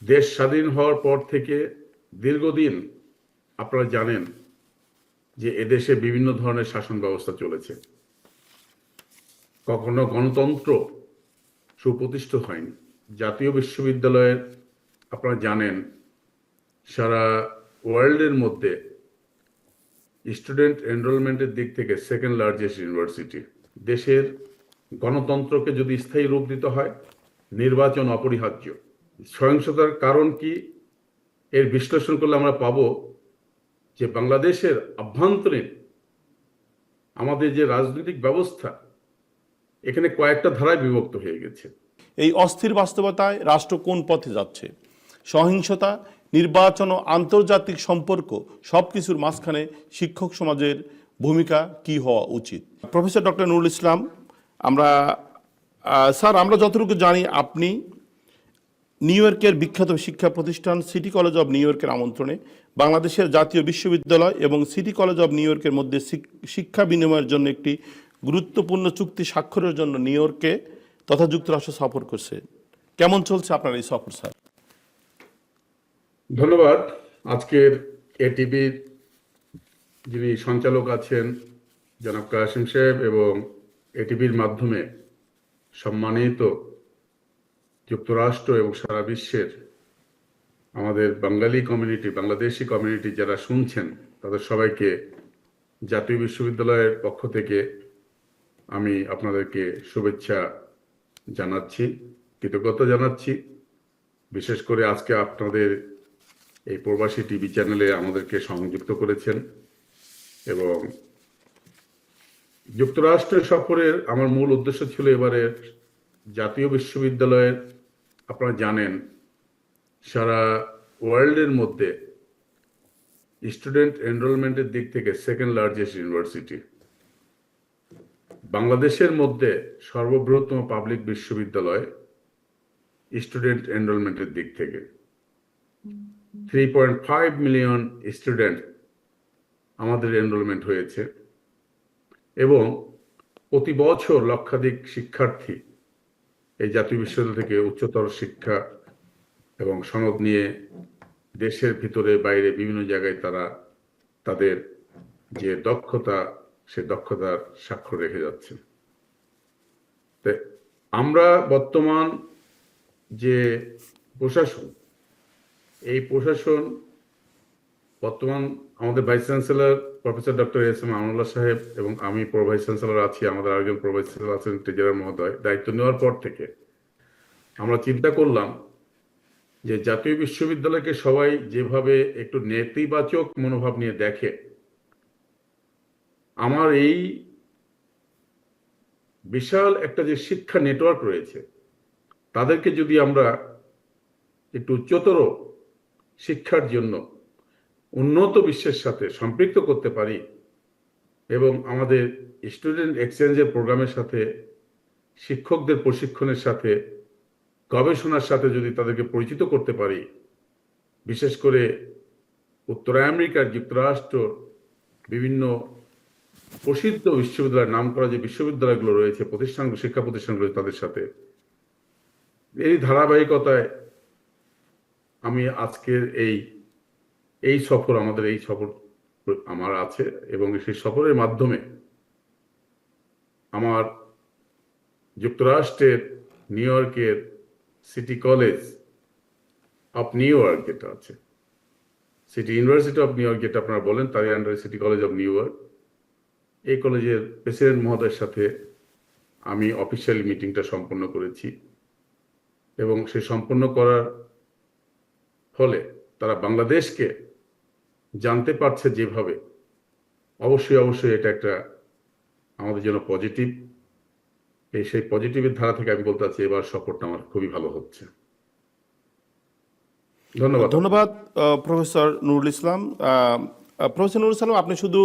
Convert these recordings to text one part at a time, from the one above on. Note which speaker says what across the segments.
Speaker 1: দেশ স্বাধীন হওয়ার পর থেকে দীর্ঘদিন আপনারা জানেন যে এদেশে বিভিন্ন ধরনের শাসন ব্যবস্থা চলেছে। কখনো গণতন্ত্র সুপ্রতিষ্ঠিত হয়নি। জাতীয় বিশ্ববিদ্যালয়ের আপনারা জানেন সারা ওয়ার্ল্ডের মধ্যে স্টুডেন্ট এনরোলমেন্টের দিক থেকে সেকেন্ড লার্জেস্ট ইউনিভার্সিটি। দেশের গণতন্ত্রকে যদি স্থায়ী রূপ দিতে হয়, নির্বাচন অপরিহার্য। সহিংসতার কারণ কি, এর বিশ্লেষণ করলে আমরা পাবো যে বাংলাদেশের আভ্যন্তরীণ আমাদের যে রাজনৈতিক ব্যবস্থা, এখানে কয়েকটা ধারায় বিভক্ত হয়ে গেছে।
Speaker 2: এই অস্থির বাস্তবতায় রাষ্ট্র কোন পথে যাচ্ছে? সহিংসতা, নির্বাচন ও আন্তর্জাতিক সম্পর্ক সবকিছুর মাঝখানে শিক্ষক সমাজের ভূমিকা কি হওয়া উচিত? প্রফেসর ডক্টর নুরুল ইসলাম, আমরা যতটুকু জানি আপনি নিউ ইয়র্কের বিখ্যাত শিক্ষা প্রতিষ্ঠান সিটি কলেজ অব নিউ ইয়র্কের আমন্ত্রণে বাংলাদেশের জাতীয় বিশ্ববিদ্যালয় এবং সিটি কলেজ অব নিউ ইয়র্কের মধ্যে শিক্ষা বিনিময়ের জন্য একটি গুরুত্বপূর্ণ চুক্তি স্বাক্ষরের জন্য নিউ ইয়র্কে তথা যুক্তরাষ্ট্র সফর করছে। কেমন চলছে আপনার এই সফর, স্যার?
Speaker 1: ধন্যবাদ। আজকের এটিভির যিনি সঞ্চালক আছেন জনাব কাসিম সাহেব এবং এটিভির মাধ্যমে সম্মানিত যুক্তরাষ্ট্র এবং সারা বিশ্বের আমাদের বাঙালি কমিউনিটি, বাংলাদেশি কমিউনিটি যারা শুনছেন, তাদের সবাইকে জাতীয় বিশ্ববিদ্যালয়ের পক্ষ থেকে আমি আপনাদেরকে শুভেচ্ছা জানাচ্ছি, কৃতজ্ঞতা জানাচ্ছি। বিশেষ করে আজকে আপনাদের এই প্রবাসী টিভি চ্যানেলে আমাদেরকে সংযুক্ত করেছেন। এবং যুক্তরাষ্ট্রের সফরের আমার মূল উদ্দেশ্য ছিল এবারের জাতীয় বিশ্ববিদ্যালয়ের, আপনারা জানেন সারা ওয়ার্ল্ডের মধ্যে স্টুডেন্ট এনরোলমেন্টের দিক থেকে সেকেন্ড লার্জেস্ট ইউনিভার্সিটি। বাংলাদেশের মধ্যে সর্ববৃহত্তম পাবলিক বিশ্ববিদ্যালয় স্টুডেন্ট এনরোলমেন্টের দিক থেকে 3.5 মিলিয়ন স্টুডেন্ট আমাদের এনরোলমেন্ট হয়েছে এবং প্রতি বছর লক্ষাধিক শিক্ষার্থী এই জাতীয় বিশ্ববিদ্যালয় থেকে উচ্চতর শিক্ষা এবং সনদ নিয়ে দেশের ভিতরে বাইরে বিভিন্ন জায়গায় তারা তাদের যে দক্ষতা, সে দক্ষতার স্বাক্ষর রেখে যাচ্ছে। আমরা বর্তমান যে প্রশাসন, এই প্রশাসন বর্তমান আমাদের vice chancellor professor doctor S M Amanullah সাহেব এবং আমি প্রো ভাইস চ্যান্সেলর আছি, আমাদের আরেকজন প্রো ভাইস চ্যান্সেলর আছেন ট্রেজারার মহোদয়। দায়িত্ব নেওয়ার পর থেকে আমরা চিন্তা করলাম যে জাতীয় বিশ্ববিদ্যালয়কে সবাই যেভাবে একটু নেতিবাচক মনোভাব নিয়ে দেখে, আমার এই বিশাল একটা যে শিক্ষা নেটওয়ার্ক রয়েছে, তাদেরকে যদি আমরা একটু উচ্চতর শিক্ষার জন্য উন্নত বিশ্বের সাথে সম্পৃক্ত করতে পারি এবং আমাদের স্টুডেন্ট এক্সচেঞ্জের প্রোগ্রামের সাথে, শিক্ষকদের প্রশিক্ষণের সাথে, গবেষণার সাথে যদি তাদেরকে পরিচিত করতে পারি, বিশেষ করে উত্তর আমেরিকার যুক্তরাষ্ট্র বিভিন্ন প্রসিদ্ধ বিশ্ববিদ্যালয়ের নাম করা যে বিশ্ববিদ্যালয়গুলো রয়েছে, প্রতিষ্ঠানগুলো, শিক্ষা প্রতিষ্ঠানগুলো, তাদের সাথে এই ধারাবাহিকতায় আমি আজকের এই সফর, আমাদের এই সফর আমার আছে এবং সেই সফরের মাধ্যমে আমার যুক্তরাষ্ট্রের নিউ ইয়র্কের city college of new York যেটা আছে, city university of new York যেটা আপনারা বলেন, তারই আন্ডারে city college of new York, এই কলেজের প্রেসিডেন্ট মহোদয়ের সাথে আমি অফিসিয়ালি মিটিংটা সম্পন্ন করেছি এবং সে সম্পন্ন করার ফলে তারা বাংলাদেশকে জানতে পারছে যেভাবে, অবশ্যই এটা একটা আমাদের জন্য পজিটিভ। সেই পজিটিভের ধারা থেকে আমি বলতে চাচ্ছি এবার সফরটা আমার খুবই ভালো হচ্ছে।
Speaker 2: ধন্যবাদ প্রফেসর নুরুল ইসলাম। প্রফেসর নুরুল ইসলাম, আপনি শুধু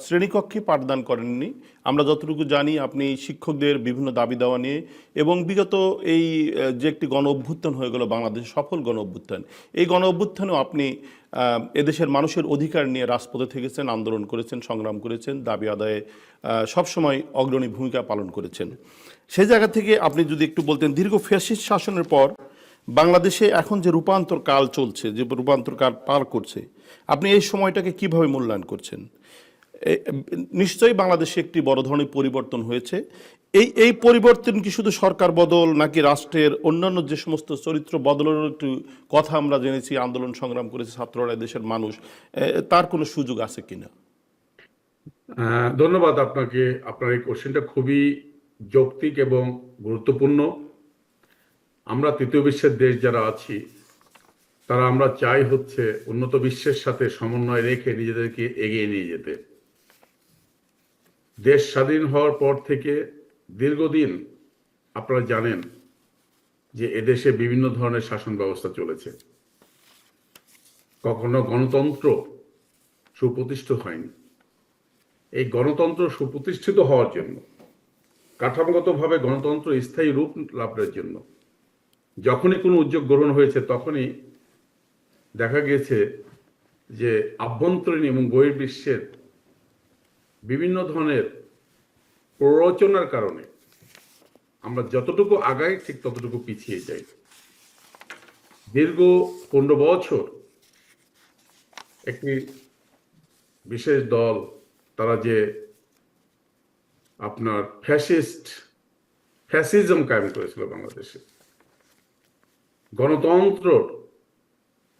Speaker 2: শ্রেণীকক্ষে পাঠদান করেননি, আমরা যতটুকু জানি আপনি শিক্ষকদের বিভিন্ন দাবি দেওয়া নিয়ে এবং বিগত এই যে একটি গণ অভ্যুত্থান হয়ে গেল বাংলাদেশের সফল গণ অভ্যুত্থান, এই গণ অভ্যুত্থানেও আপনি এদেশের মানুষের অধিকার নিয়ে রাজপথে থেকেছেন, আন্দোলন করেছেন, সংগ্রাম করেছেন, দাবি আদায়ে সবসময় অগ্রণী ভূমিকা পালন করেছেন। সেই জায়গা থেকে আপনি যদি একটু বলতেন, দীর্ঘ ফ্যাসিস্ট শাসনের পর বাংলাদেশে এখন যে রূপান্তর কাল চলছে, যে রূপান্তর কাল পার করছে, আপনি এই সময়টাকে কিভাবে মূল্যায়ন করছেন? নিশ্চয়ই বাংলাদেশে একটি বড় ধরনের পরিবর্তন হয়েছে। এই পরিবর্তন কি শুধু সরকার বদল, নাকি রাষ্ট্রের অন্যান্য যে সমস্ত চরিত্র বদলের একটু কথা আমরা জেনেছি, আন্দোলন সংগ্রাম করেছে ছাত্ররা, দেশের মানুষ, তার কোনো সুযোগ আছে কিনা?
Speaker 1: ধন্যবাদ আপনাকে। আপনার এই কোশ্চেনটা খুবই যৌক্তিক এবং গুরুত্বপূর্ণ। আমরা তৃতীয় বিশ্বের দেশ যারা আছি, তারা আমরা চাই হচ্ছে উন্নত বিশ্বের সাথে সমন্বয় রেখে নিজেদেরকে এগিয়ে নিয়ে যেতে। দেশ স্বাধীন হওয়ার পর থেকে দীর্ঘদিন আপনারা জানেন যে এদেশে বিভিন্ন ধরনের শাসন ব্যবস্থা চলেছে। কখনো গণতন্ত্র সুপ্রতিষ্ঠিত হয়নি। এই গণতন্ত্র সুপ্রতিষ্ঠিত হওয়ার জন্য, কাঠামোগতভাবে গণতন্ত্র স্থায়ী রূপ লাভের জন্য যখনই কোনো উদ্যোগ গ্রহণ হয়েছে, তখনই দেখা গেছে যে আভ্যন্তরীণ এবং বহির্বিশ্বের বিভিন্ন ধরনের প্ররোচনার কারণে আমরা যতটুকু আগাই ঠিক ততটুকু পিছিয়ে যাই। দীর্ঘ 15 বছর একটি বিশেষ দল, তারা যে আপনার ফ্যাসিজম কায়েম করেছিল বাংলাদেশে, গণতন্ত্র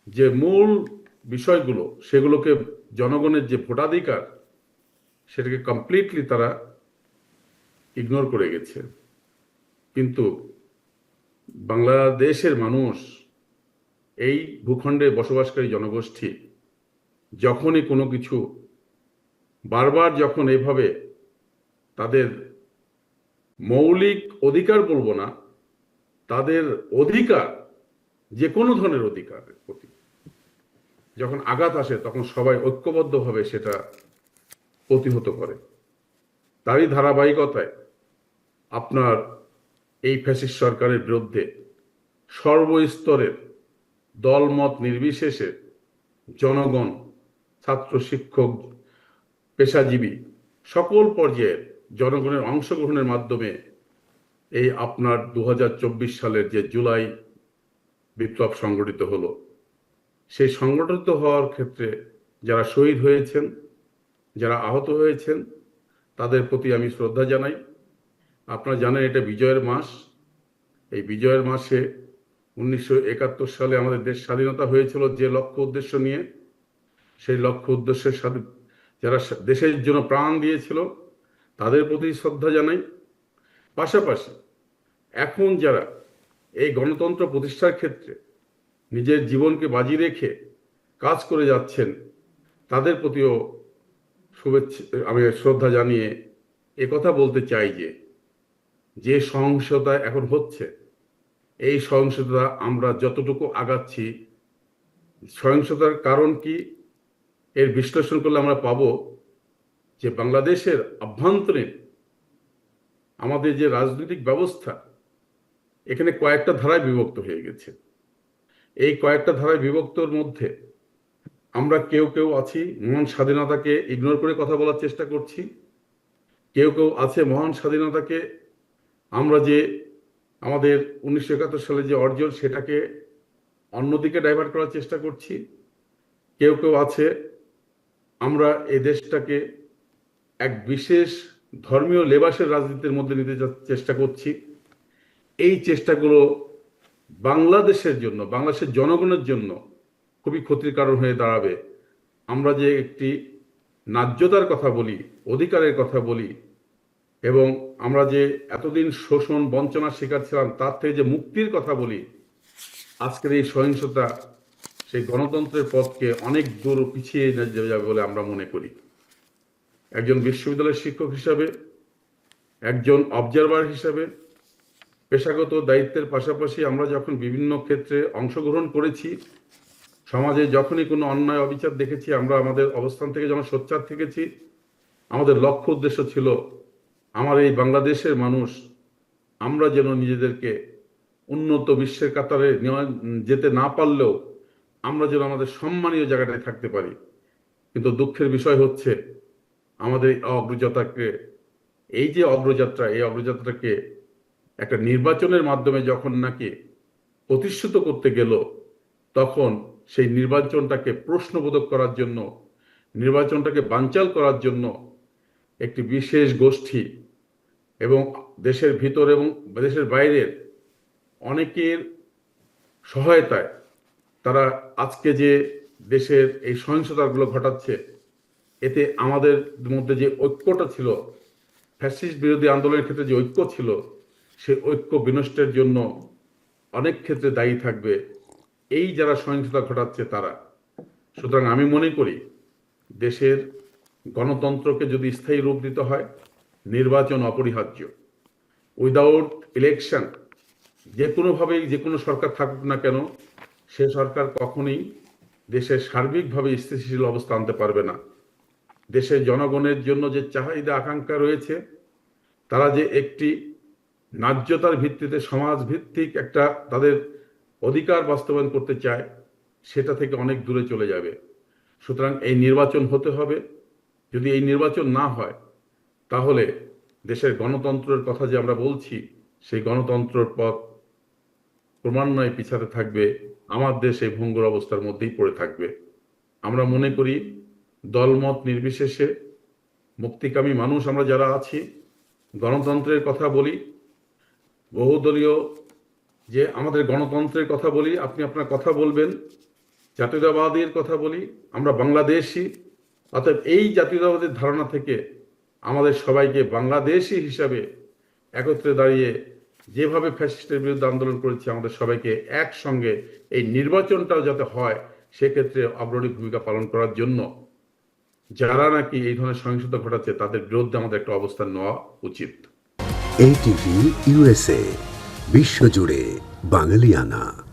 Speaker 1: যে মূল বিষয়গুলো, সেগুলোকে জনগণের যে ভোটাধিকার, সেটাকে কমপ্লিটলি তারা ইগনোর করে গেছে। কিন্তু বাংলাদেশের মানুষ, এই ভূখণ্ডে বসবাসকারী জনগোষ্ঠী, যখনই কোনো কিছু বারবার যখন এভাবে তাদের মৌলিক অধিকার বলবো না, তাদের অধিকার, যে কোনো ধরনের অধিকারের প্রতি যখন আঘাত আসে, তখন সবাই ঐক্যবদ্ধভাবে সেটা প্রতিহত করে। তারই ধারাবাহিকতায় আপনার এই ফ্যাসিস্ট সরকারের বিরুদ্ধে সর্বস্তরের দলমত নির্বিশেষে জনগণ, ছাত্র, শিক্ষক, পেশাজীবী সকল পর্যায়ের জনগণের অংশগ্রহণের মাধ্যমে এই আপনার 2024 সালের যে জুলাই বিপ্লব সংগঠিত হলো, সেই সংগঠিত হওয়ার ক্ষেত্রে যারা শহীদ হয়েছেন, যারা আহত হয়েছেন, তাদের প্রতি আমি শ্রদ্ধা জানাই। আপনারা জানেন এটা বিজয়ের মাস। এই বিজয়ের মাসে 1971 সালে আমাদের দেশ স্বাধীনতা হয়েছিল যে লক্ষ্য উদ্দেশ্য নিয়ে, সেই লক্ষ্য উদ্দেশ্যের সাথে যারা দেশের জন্য প্রাণ দিয়েছিল, তাদের প্রতি শ্রদ্ধা জানাই। পাশাপাশি এখন যারা এই গণতন্ত্র প্রতিষ্ঠার ক্ষেত্রে নিজের জীবনকে বাজি রেখে কাজ করে যাচ্ছেন, তাদের প্রতিও শুভেচ্ছা, আমি শ্রদ্ধা জানিয়ে একথা বলতে চাই যে সহিংসতা এখন হচ্ছে, এই সহিংসতা আমরা যতটুকু আগাচ্ছি, সহিংসতার কারণ কি, এর বিশ্লেষণ করলে আমরা পাবো যে বাংলাদেশের আভ্যন্তরীণ আমাদের যে রাজনৈতিক ব্যবস্থা, এখানে কয়েকটা ধারায় বিভক্ত হয়ে গেছে। এই কয়েকটা ধারায় বিভক্তর মধ্যে আমরা কেউ কেউ আছি মহান স্বাধীনতাকে ইগনোর করে কথা বলার চেষ্টা করছি, কেউ কেউ আছে মহান স্বাধীনতাকে আমরা যে আমাদের 1971 সালে যে অর্জন, সেটাকে অন্যদিকে ডাইভার্ট করার চেষ্টা করছি। কেউ কেউ আছে আমরা এই দেশটাকে এক বিশেষ ধর্মীয় লেবাসের রাজনীতির মধ্যে নিতে চেষ্টা করছি। এই চেষ্টাগুলো বাংলাদেশের জন্য, বাংলাদেশের জনগণের জন্য খুবই ক্ষতির কারণ হয়ে দাঁড়াবে। আমরা যে একটি ন্যায্যতার কথা বলি, অধিকারের কথা বলি, এবং আমরা যে এতদিন শোষণ বঞ্চনার শিকার ছিলাম, তার থেকে যে মুক্তির কথা বলি, আজকের এই সহিংসতা সেই গণতন্ত্রের পথকে অনেক দূর পিছিয়ে নিয়ে যাবে বলে আমরা মনে করি। একজন বিশ্ববিদ্যালয়ের শিক্ষক হিসাবে, একজন অবজারভার হিসাবে, পেশাগত দায়িত্বের পাশাপাশি আমরা যখন বিভিন্ন ক্ষেত্রে অংশগ্রহণ করেছি, সমাজে যখনই কোনো অন্যায় অবিচার দেখেছি, আমরা আমাদের অবস্থান থেকে যখন সোচ্চার থেকেছি, আমাদের লক্ষ্য উদ্দেশ্য ছিল আমার এই বাংলাদেশের মানুষ, আমরা যেন নিজেদেরকে উন্নত বিশ্বের কাতারে যেতে না পারলেও আমরা যেন আমাদের সম্মানীয় জায়গাটায় থাকতে পারি। কিন্তু দুঃখের বিষয় হচ্ছে আমাদের অগ্রযাত্রাকে, এই যে অগ্রযাত্রা, এই অগ্রযাত্রাকে একটা নির্বাচনের মাধ্যমে যখন নাকি প্রতিষ্ঠিত করতে গেল, তখন সেই নির্বাচনটাকে প্রশ্নবোধক করার জন্য, নির্বাচনটাকে বানচাল করার জন্য একটি বিশেষ গোষ্ঠী এবং দেশের ভিতর এবং দেশের বাইরের অনেকের সহায়তায় তারা আজকে যে দেশের এই সহিংসতাগুলো ঘটাচ্ছে, এতে আমাদের মধ্যে যে ঐক্যটা ছিল, ফ্যাসিস্ট বিরোধী আন্দোলনের ক্ষেত্রে যে ঐক্য ছিল, সেই ঐক্য বিনষ্টের জন্য অনেক ক্ষেত্রে দায়ী থাকবে এই যারা সহিংসতা ঘটাচ্ছে তারা। সুতরাং আমি মনে করি দেশের গণতন্ত্রকে যদি স্থায়ী রূপ দিতে হয়, নির্বাচন অপরিহার্য। উইদাউট ইলেকশন যে কোনোভাবেই যে কোনো সরকার থাকুক না কেন, সে সরকার কখনোই দেশের সার্বিকভাবে স্থিতিশীল অবস্থা আনতে পারবে না। দেশের জনগণের জন্য যে চাহিদা আকাঙ্ক্ষা রয়েছে, তারা যে একটি ন্যায্যতার ভিত্তিতে সমাজ ভিত্তিক একটা তাদের অধিকার বাস্তবায়ন করতে চায়, সেটা থেকে অনেক দূরে চলে যাবে। সুতরাং এই নির্বাচন হতে হবে। যদি এই নির্বাচন না হয়, তাহলে দেশের গণতন্ত্রের কথা যে আমরা বলছি, সেই গণতন্ত্রের পথ ক্রমান্বয়ে পিছাতে থাকবে। আমার দেশ এই ভঙ্গুর অবস্থার মধ্যেই পড়ে থাকবে। আমরা মনে করি দলমত নির্বিশেষে মুক্তিকামী মানুষ আমরা যারা আছি, গণতন্ত্রের কথা বলি, বহুদলীয় যে আমাদের গণতন্ত্রের কথা বলি, আপনি আপনার কথা বলবেন, জাতীয়তাবাদের কথা বলি, আমরা বাংলাদেশি। অর্থাৎ এই জাতীয়তাবাদের ধারণা থেকে আমাদের সবাইকে বাংলাদেশি হিসাবে একত্রে দাঁড়িয়ে যেভাবে ফ্যাসিস্টের বিরুদ্ধে আন্দোলন করেছে, আমাদের সবাইকে একসঙ্গে এই নির্বাচনটাও যাতে হয়, সেক্ষেত্রে অগ্রণী ভূমিকা পালন করার জন্য যারা নাকি এই ধরনের সহিংসতা ঘটাচ্ছে, তাদের বিরুদ্ধে আমাদের একটা অবস্থান নেওয়া উচিত।
Speaker 3: ATV USA বিশ্বজুড়ে বাঙালিয়ানা।